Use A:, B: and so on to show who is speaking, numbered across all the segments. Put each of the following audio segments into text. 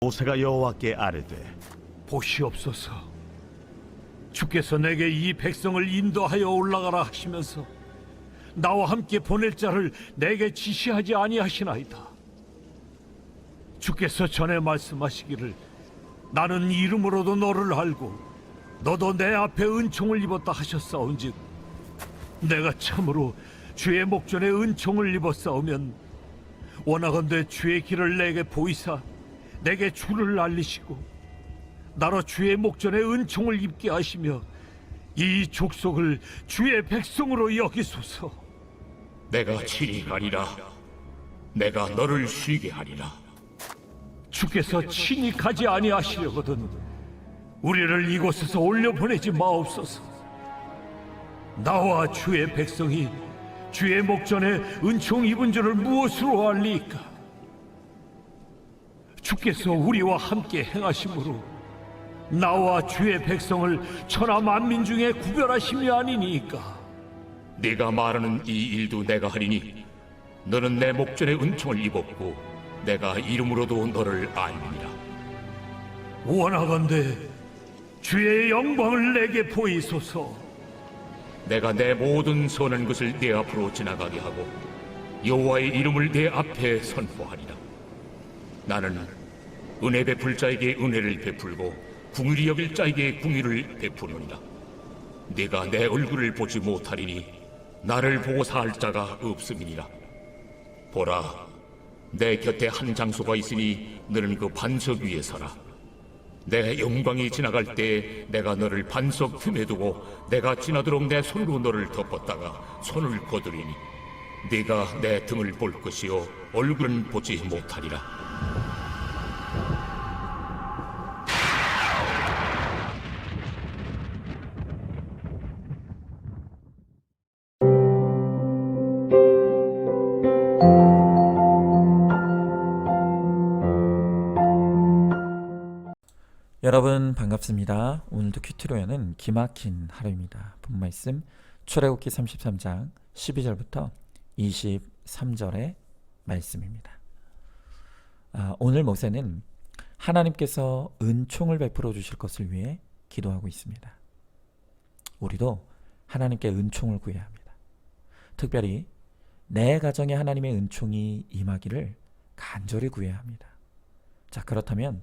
A: 모세가 여호와께 아뢰되
B: 보시옵소서. 주께서 내게 이 백성을 인도하여 올라가라 하시면서 나와 함께 보낼 자를 내게 지시하지 아니하시나이다. 주께서 전에 말씀하시기를 나는 이름으로도 너를 알고 너도 내 앞에 은총을 입었다 하셨사온즉 내가 참으로 주의 목전에 은총을 입었사오면 원하건대 주의 길을 내게 보이사 내게 주를 알리시고 나로 주의 목전에 은총을 입게 하시며 이 족속을 주의 백성으로 여기소서.
C: 내가 친히 가리라. 내가 너를 쉬게 하리라.
B: 주께서 친히 가지 아니하시려거든 우리를 이곳에서 올려보내지 마옵소서. 나와 주의 백성이 주의 목전에 은총 입은 줄을 무엇으로 알리까? 주께서 우리와 함께 행하심으로 나와 주의 백성을 천하 만민 중에 구별하심이 아니니까.
C: 네가 말하는 이 일도 내가 하리니 너는 내 목전에 은총을 입었고 내가 이름으로도 너를 알리니라.
B: 원하건대 주의 영광을 내게 보이소서.
C: 내가 내 모든 선한 것을 네 앞으로 지나가게 하고 여호와의 이름을 네 앞에 선포하리라. 나는 은혜 베풀 자에게 은혜를 베풀고 궁휼히 여길 자에게 궁휼을 베푸느니라. 네가 내 얼굴을 보지 못하리니 나를 보고 살 자가 없음이니라. 보라, 내 곁에 한 장소가 있으니 너는 그 반석 위에 서라. 내 영광이 지나갈 때 내가 너를 반석 틈에 두고 내가 지나도록 내 손으로 너를 덮었다가 손을 거두리니 네가 내 등을 볼 것이요 얼굴은 보지 못하리라.
D: 여러분 반갑습니다. 오늘도 큐티로에는 기막힌 하루입니다. 본말씀 출애굽기 33장 12절부터 23절의 말씀입니다. 오늘 모세는 하나님께서 은총을 베풀어 주실 것을 위해 기도하고 있습니다. 우리도 하나님께 은총을 구해야 합니다. 특별히 내 가정에 하나님의 은총이 임하기를 간절히 구해야 합니다. 자, 그렇다면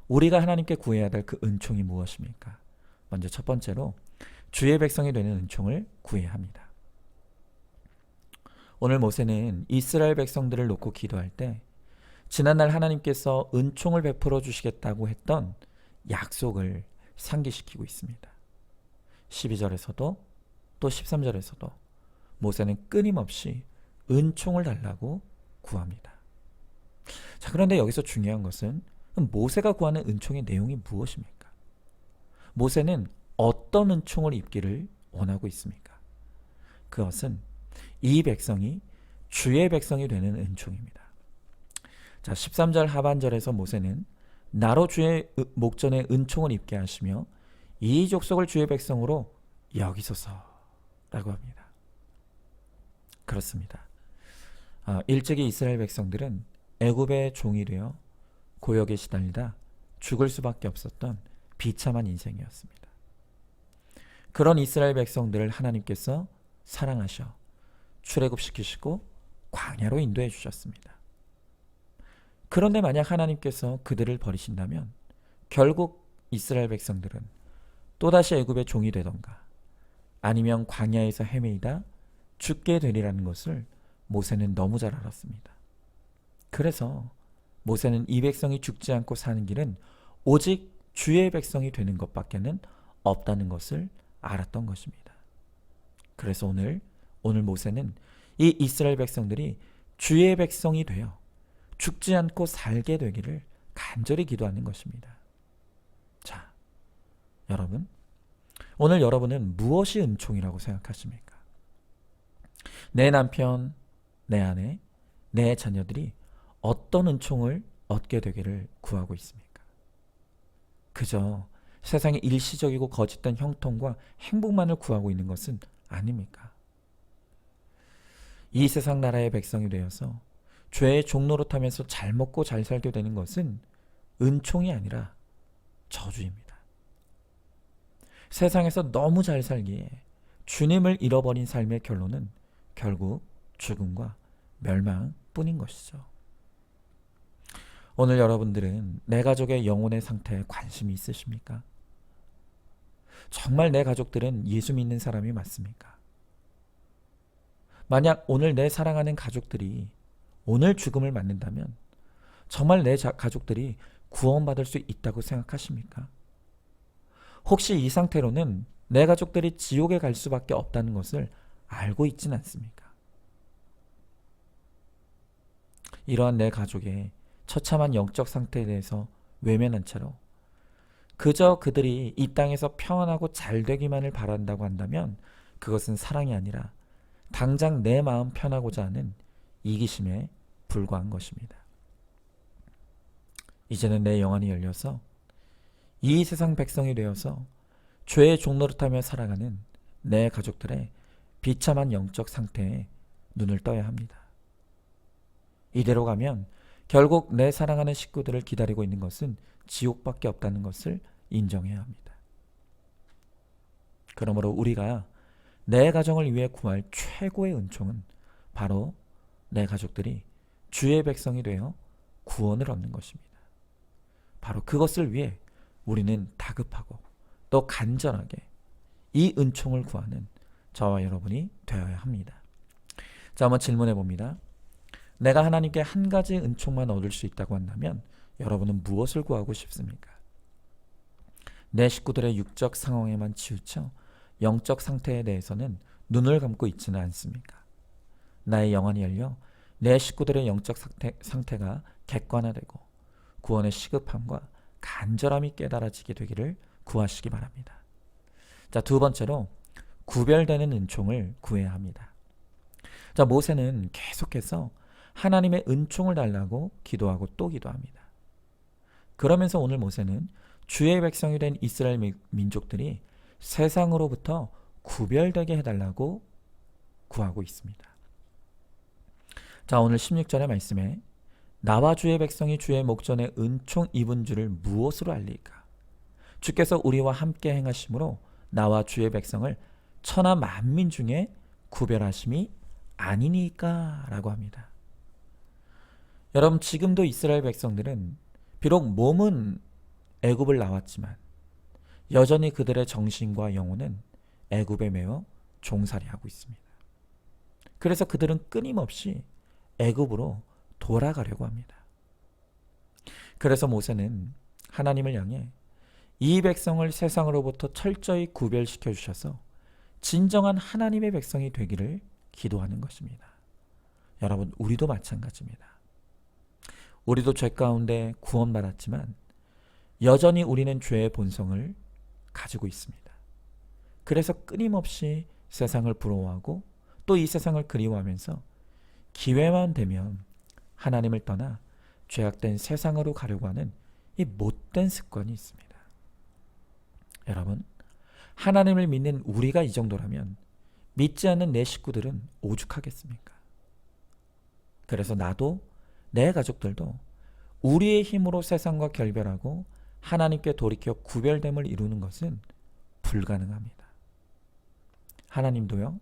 D: 우리가 하나님께 구해야 될 그 은총이 무엇입니까? 먼저 첫 번째로 주의 백성이 되는 은총을 구해야 합니다. 오늘 모세는 이스라엘 백성들을 놓고 기도할 때 지난날 하나님께서 은총을 베풀어 주시겠다고 했던 약속을 상기시키고 있습니다. 12절에서도 또 13절에서도 모세는 끊임없이 은총을 달라고 구합니다. 자, 그런데 여기서 중요한 것은 모세가 구하는 은총의 내용이 무엇입니까? 모세는 어떤 은총을 입기를 원하고 있습니까? 그것은 이 백성이 주의 백성이 되는 은총입니다. 자, 13절 하반절에서 모세는 나로 주의 목전에 은총을 입게 하시며 이 족속을 주의 백성으로 여기소서 라고 합니다. 그렇습니다. 일찍이 이스라엘 백성들은 애굽의 종이 되어 고역에 시달리다 죽을 수밖에 없었던 비참한 인생이었습니다. 그런 이스라엘 백성들을 하나님께서 사랑하셔 출애굽시키시고 광야로 인도해 주셨습니다. 그런데 만약 하나님께서 그들을 버리신다면 결국 이스라엘 백성들은 또다시 애굽의 종이 되던가 아니면 광야에서 헤매이다 죽게 되리라는 것을 모세는 너무 잘 알았습니다. 그래서 모세는 이 백성이 죽지 않고 사는 길은 오직 주의 백성이 되는 것밖에는 없다는 것을 알았던 것입니다. 그래서 오늘 모세는 이 이스라엘 백성들이 주의 백성이 되어 죽지 않고 살게 되기를 간절히 기도하는 것입니다. 자, 여러분, 오늘 여러분은 무엇이 은총이라고 생각하십니까? 내 남편, 내 아내, 내 자녀들이 어떤 은총을 얻게 되기를 구하고 있습니까? 그저 세상의 일시적이고 거짓된 형통과 행복만을 구하고 있는 것은 아닙니까? 이 세상 나라의 백성이 되어서 죄의 종노릇하면서 잘 먹고 잘 살게 되는 것은 은총이 아니라 저주입니다. 세상에서 너무 잘 살기에 주님을 잃어버린 삶의 결론은 결국 죽음과 멸망뿐인 것이죠. 오늘 여러분들은 내 가족의 영혼의 상태에 관심이 있으십니까? 정말 내 가족들은 예수 믿는 사람이 맞습니까? 만약 오늘 내 사랑하는 가족들이 오늘 죽음을 맞는다면 정말 내 가족들이 구원받을 수 있다고 생각하십니까? 혹시 이 상태로는 내 가족들이 지옥에 갈 수밖에 없다는 것을 알고 있지는 않습니까? 이러한 내 가족의 처참한 영적 상태에 대해서 외면한 채로 그저 그들이 이 땅에서 평안하고 잘 되기만을 바란다고 한다면 그것은 사랑이 아니라 당장 내 마음 편하고자 하는 이기심에 불과한 것입니다. 이제는 내 영안이 열려서 이 세상 백성이 되어서 죄의 종노릇하며 살아가는 내 가족들의 비참한 영적 상태에 눈을 떠야 합니다. 이대로 가면 결국 내 사랑하는 식구들을 기다리고 있는 것은 지옥밖에 없다는 것을 인정해야 합니다. 그러므로 우리가 내 가정을 위해 구할 최고의 은총은 바로 내 가족들이 주의 백성이 되어 구원을 얻는 것입니다. 바로 그것을 위해 우리는 다급하고 또 간절하게 이 은총을 구하는 저와 여러분이 되어야 합니다. 자, 한번 질문해 봅니다. 내가 하나님께 한 가지 은총만 얻을 수 있다고 한다면 여러분은 무엇을 구하고 싶습니까? 내 식구들의 육적 상황에만 치우쳐 영적 상태에 대해서는 눈을 감고 있지는 않습니까? 나의 영안이 열려 내 식구들의 영적 상태가 객관화되고 구원의 시급함과 간절함이 깨달아지게 되기를 구하시기 바랍니다. 자, 두 번째로 구별되는 은총을 구해야 합니다. 자, 모세는 계속해서 하나님의 은총을 달라고 기도하고 또 기도합니다. 그러면서 오늘 모세는 주의 백성이 된 이스라엘 민족들이 세상으로부터 구별되게 해달라고 구하고 있습니다. 자, 오늘 16절의 말씀에 나와 주의 백성이 주의 목전에 은총 입은 줄을 무엇으로 알리까? 주께서 우리와 함께 행하심으로 나와 주의 백성을 천하 만민 중에 구별하심이 아니니까 라고 합니다. 여러분, 지금도 이스라엘 백성들은 비록 몸은 애굽을 나왔지만 여전히 그들의 정신과 영혼은 애굽에 매어 종살이하고 있습니다. 그래서 그들은 끊임없이 애굽으로 돌아가려고 합니다. 그래서 모세는 하나님을 향해 이 백성을 세상으로부터 철저히 구별시켜 주셔서 진정한 하나님의 백성이 되기를 기도하는 것입니다. 여러분, 우리도 마찬가지입니다. 우리도 죄 가운데 구원받았지만 여전히 우리는 죄의 본성을 가지고 있습니다. 그래서 끊임없이 세상을 부러워하고 또 이 세상을 그리워하면서 기회만 되면 하나님을 떠나 죄악된 세상으로 가려고 하는 이 못된 습관이 있습니다. 여러분, 하나님을 믿는 우리가 이 정도라면 믿지 않는 내 식구들은 오죽하겠습니까? 그래서 나도 내 가족들도 우리의 힘으로 세상과 결별하고 하나님께 돌이켜 구별됨을 이루는 것은 불가능합니다. 하나님도요,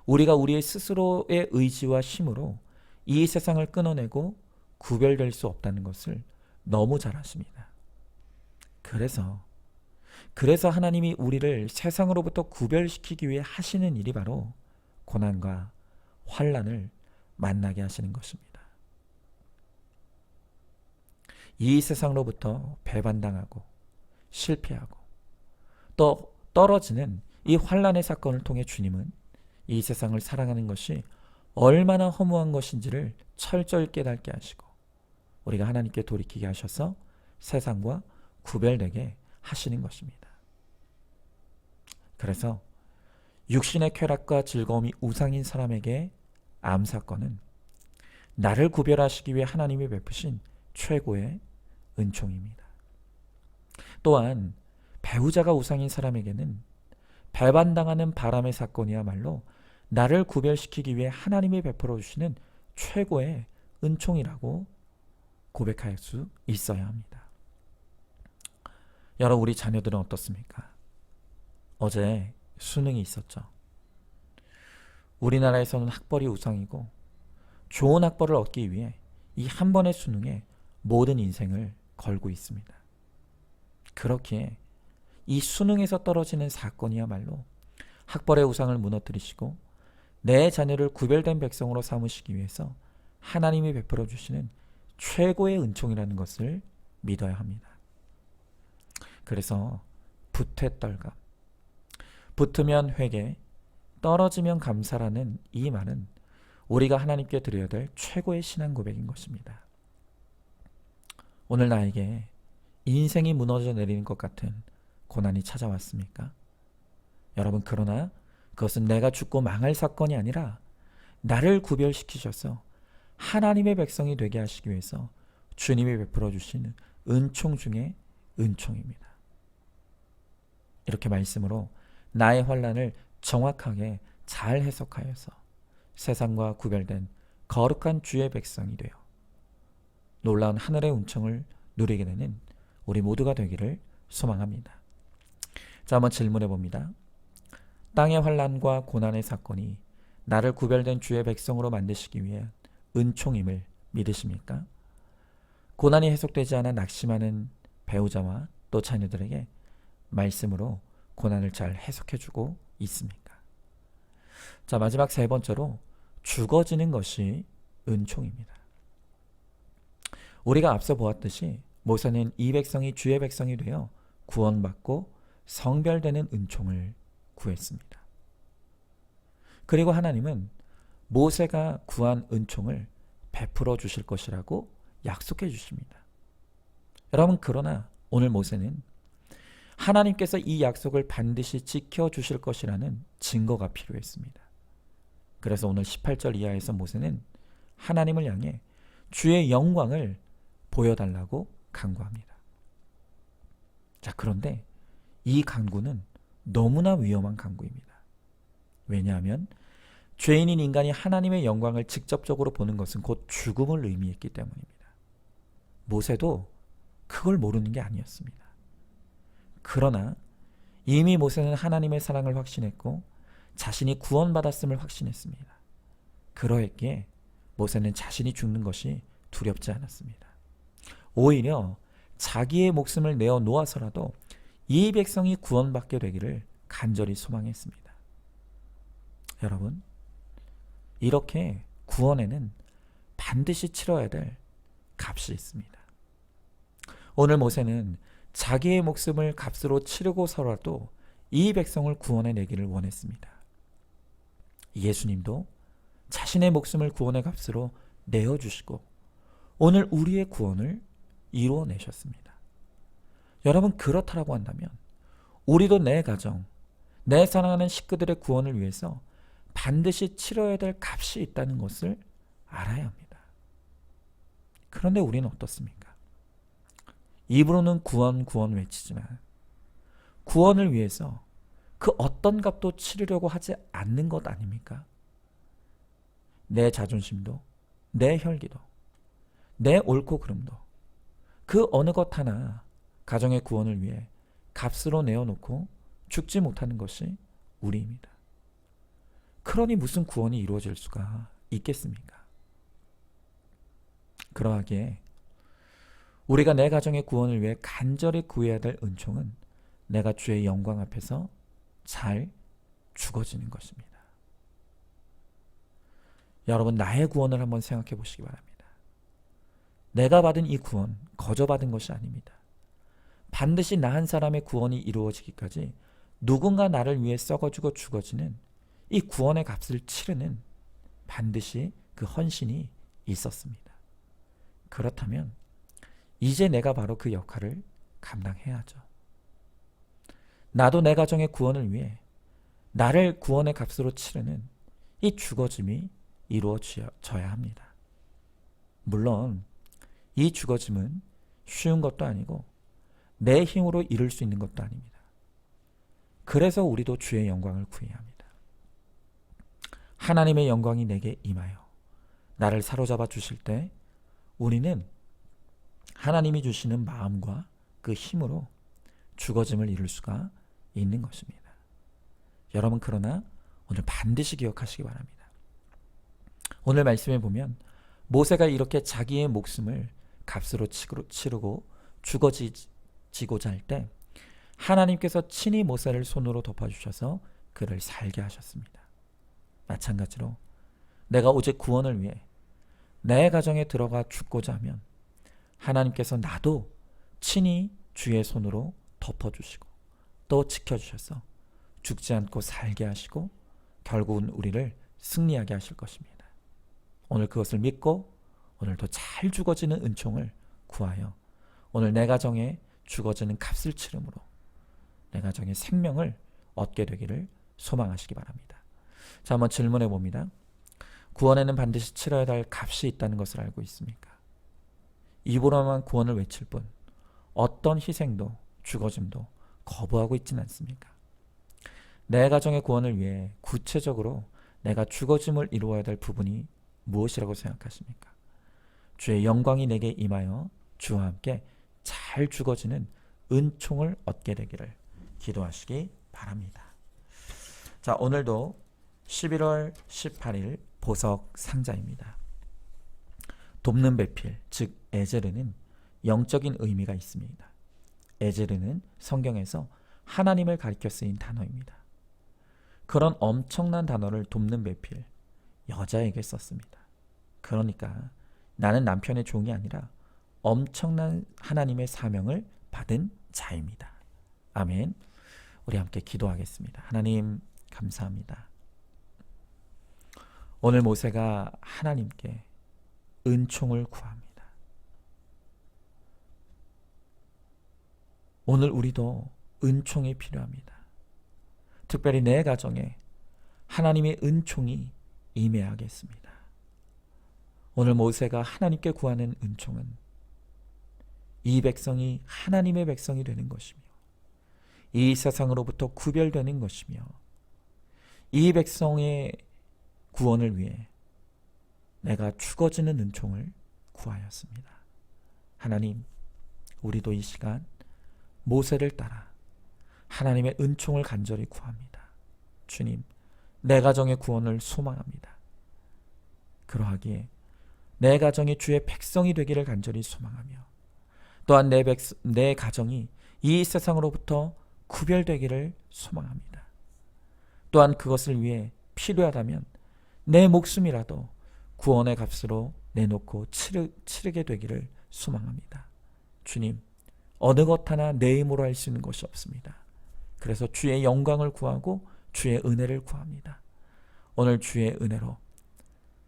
D: 우리가 우리의 스스로의 의지와 힘으로 이 세상을 끊어내고 구별될 수 없다는 것을 너무 잘 아십니다. 그래서 하나님이 우리를 세상으로부터 구별시키기 위해 하시는 일이 바로 고난과 환난을 만나게 하시는 것입니다. 이 세상으로부터 배반당하고 실패하고 또 떨어지는 이 환난의 사건을 통해 주님은 이 세상을 사랑하는 것이 얼마나 허무한 것인지를 철저히 깨닫게 하시고 우리가 하나님께 돌이키게 하셔서 세상과 구별되게 하시는 것입니다. 그래서 육신의 쾌락과 즐거움이 우상인 사람에게 암 사건은 나를 구별하시기 위해 하나님이 베푸신 최고의 은총입니다. 또한 배우자가 우상인 사람에게는 배반당하는 바람의 사건이야말로 나를 구별시키기 위해 하나님이 베풀어 주시는 최고의 은총이라고 고백할 수 있어야 합니다. 여러분, 우리 자녀들은 어떻습니까? 어제 수능이 있었죠. 우리나라에서는 학벌이 우상이고 좋은 학벌을 얻기 위해 이 한 번의 수능에 모든 인생을 걸고 있습니다. 그렇기에 이 수능에서 떨어지는 사건이야말로 학벌의 우상을 무너뜨리시고 내 자녀를 구별된 백성으로 삼으시기 위해서 하나님이 베풀어 주시는 최고의 은총이라는 것을 믿어야 합니다. 그래서 붙회떨감, 붙으면 회개, 떨어지면 감사라는 이 말은 우리가 하나님께 드려야 될 최고의 신앙 고백인 것입니다. 오늘 나에게 인생이 무너져 내리는 것 같은 고난이 찾아왔습니까? 여러분, 그러나 그것은 내가 죽고 망할 사건이 아니라 나를 구별시키셔서 하나님의 백성이 되게 하시기 위해서 주님이 베풀어 주시는 은총 중에 은총입니다. 이렇게 말씀으로 나의 환난을 정확하게 잘 해석하여서 세상과 구별된 거룩한 주의 백성이 되어 놀라운 하늘의 은총을 누리게 되는 우리 모두가 되기를 소망합니다. 자, 한번 질문해 봅니다. 땅의 환난과 고난의 사건이 나를 구별된 주의 백성으로 만드시기 위해 은총임을 믿으십니까? 고난이 해석되지 않아 낙심하는 배우자와 또 자녀들에게 말씀으로 고난을 잘 해석해주고 있습니까? 자, 마지막 세 번째로 죽어지는 것이 은총입니다. 우리가 앞서 보았듯이 모세는 이 백성이 주의 백성이 되어 구원받고 성별되는 은총을 구했습니다. 그리고 하나님은 모세가 구한 은총을 베풀어 주실 것이라고 약속해 주십니다. 여러분, 그러나 오늘 모세는 하나님께서 이 약속을 반드시 지켜주실 것이라는 증거가 필요했습니다. 그래서 오늘 18절 이하에서 모세는 하나님을 향해 주의 영광을 보여달라고 간구합니다. 자, 그런데 이 간구는 너무나 위험한 간구입니다. 왜냐하면 죄인인 인간이 하나님의 영광을 직접적으로 보는 것은 곧 죽음을 의미했기 때문입니다. 모세도 그걸 모르는 게 아니었습니다. 그러나 이미 모세는 하나님의 사랑을 확신했고 자신이 구원받았음을 확신했습니다. 그러했기에 모세는 자신이 죽는 것이 두렵지 않았습니다. 오히려 자기의 목숨을 내어 놓아서라도 이 백성이 구원받게 되기를 간절히 소망했습니다. 여러분, 이렇게 구원에는 반드시 치러야 될 값이 있습니다. 오늘 모세는 자기의 목숨을 값으로 치르고서라도 이 백성을 구원해 내기를 원했습니다. 예수님도 자신의 목숨을 구원의 값으로 내어주시고 오늘 우리의 구원을 이루어내셨습니다. 여러분, 그렇다라고 한다면 우리도 내 가정, 내 사랑하는 식구들의 구원을 위해서 반드시 치러야 될 값이 있다는 것을 알아야 합니다. 그런데 우리는 어떻습니까? 입으로는 구원 외치지만 구원을 위해서 그 어떤 값도 치르려고 하지 않는 것 아닙니까? 내 자존심도, 내 혈기도, 내 옳고 그름도 그 어느 것 하나 가정의 구원을 위해 값으로 내어놓고 죽지 못하는 것이 우리입니다. 그러니 무슨 구원이 이루어질 수가 있겠습니까? 그러하기에 우리가 내 가정의 구원을 위해 간절히 구해야 될 은총은 내가 주의 영광 앞에서 잘 죽어지는 것입니다. 여러분, 나의 구원을 한번 생각해 보시기 바랍니다. 내가 받은 이 구원 거저 받은 것이 아닙니다. 반드시 나 한 사람의 구원이 이루어지기까지 누군가 나를 위해 썩어주고 죽어지는 이 구원의 값을 치르는 반드시 그 헌신이 있었습니다. 그렇다면 이제 내가 바로 그 역할을 감당해야죠. 나도 내 가정의 구원을 위해 나를 구원의 값으로 치르는 이 죽어짐이 이루어져야 합니다. 물론 이 죽어짐은 쉬운 것도 아니고 내 힘으로 이룰 수 있는 것도 아닙니다. 그래서 우리도 주의 영광을 구해야 합니다. 하나님의 영광이 내게 임하여 나를 사로잡아 주실 때 우리는 하나님이 주시는 마음과 그 힘으로 죽어짐을 이룰 수가 있는 것입니다. 여러분, 그러나 오늘 반드시 기억하시기 바랍니다. 오늘 말씀에 보면 모세가 이렇게 자기의 목숨을 값으로 치르고 죽어지고자 할 때 하나님께서 친히 모세를 손으로 덮어주셔서 그를 살게 하셨습니다. 마찬가지로 내가 오직 구원을 위해 내 가정에 들어가 죽고자 하면 하나님께서 나도 친히 주의 손으로 덮어주시고 또 지켜주셔서 죽지 않고 살게 하시고 결국은 우리를 승리하게 하실 것입니다. 오늘 그것을 믿고 오늘도 잘 죽어지는 은총을 구하여 오늘 내 가정에 죽어지는 값을 치름으로 내 가정의 생명을 얻게 되기를 소망하시기 바랍니다. 자, 한번 질문해 봅니다. 구원에는 반드시 치러야 할 값이 있다는 것을 알고 있습니까? 입으로만 구원을 외칠 뿐 어떤 희생도 죽어짐도 거부하고 있지는 않습니까? 내 가정의 구원을 위해 구체적으로 내가 죽어짐을 이루어야 될 부분이 무엇이라고 생각하십니까? 주의 영광이 내게 임하여 주와 함께 잘 죽어지는 은총을 얻게 되기를 기도하시기 바랍니다. 자, 오늘도 11월 18일 보석 상자입니다. 돕는 배필, 즉 에제르는 영적인 의미가 있습니다. 에제르는 성경에서 하나님을 가리켜 쓰인 단어입니다. 그런 엄청난 단어를 돕는 배필, 여자에게 썼습니다. 그러니까 나는 남편의 종이 아니라 엄청난 하나님의 사명을 받은 자입니다. 아멘. 우리 함께 기도하겠습니다. 하나님, 감사합니다. 오늘 모세가 하나님께 은총을 구합니다. 오늘 우리도 은총이 필요합니다. 특별히 내 가정에 하나님의 은총이 임해야겠습니다. 오늘 모세가 하나님께 구하는 은총은 이 백성이 하나님의 백성이 되는 것이며 이 세상으로부터 구별되는 것이며 이 백성의 구원을 위해 내가 죽어지는 은총을 구하였습니다. 하나님, 우리도 이 시간 모세를 따라 하나님의 은총을 간절히 구합니다. 주님, 내 가정의 구원을 소망합니다. 그러하기에 내 가정이 주의 백성이 되기를 간절히 소망하며 또한 내 가정이 이 세상으로부터 구별되기를 소망합니다. 또한 그것을 위해 필요하다면 내 목숨이라도 구원의 값으로 내놓고 치르게 되기를 소망합니다. 주님, 어느 것 하나 내 힘으로 할 수 있는 것이 없습니다. 그래서 주의 영광을 구하고 주의 은혜를 구합니다. 오늘 주의 은혜로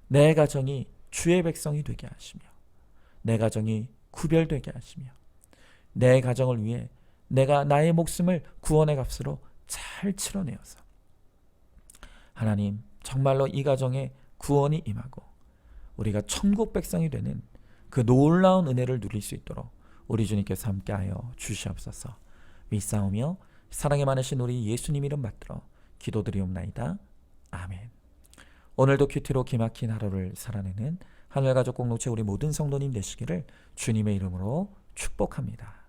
D: 내 가정이 주의 백성이 되게 하시며 내 가정이 구별되게 하시며 내 가정을 위해 내가 나의 목숨을 구원의 값으로 잘 치러내어서 하나님, 정말로 이 가정에 구원이 임하고 우리가 천국 백성이 되는 그 놀라운 은혜를 누릴 수 있도록 우리 주님께서 함께하여 주시옵소서. 믿사오며 사랑이 많으신 우리 예수님 이름 받들어 기도드리옵나이다. 아멘. 오늘도 큐티로 기막힌 하루를 살아내는 하늘가족 공동체 우리 모든 성도님 되시기를 주님의 이름으로 축복합니다.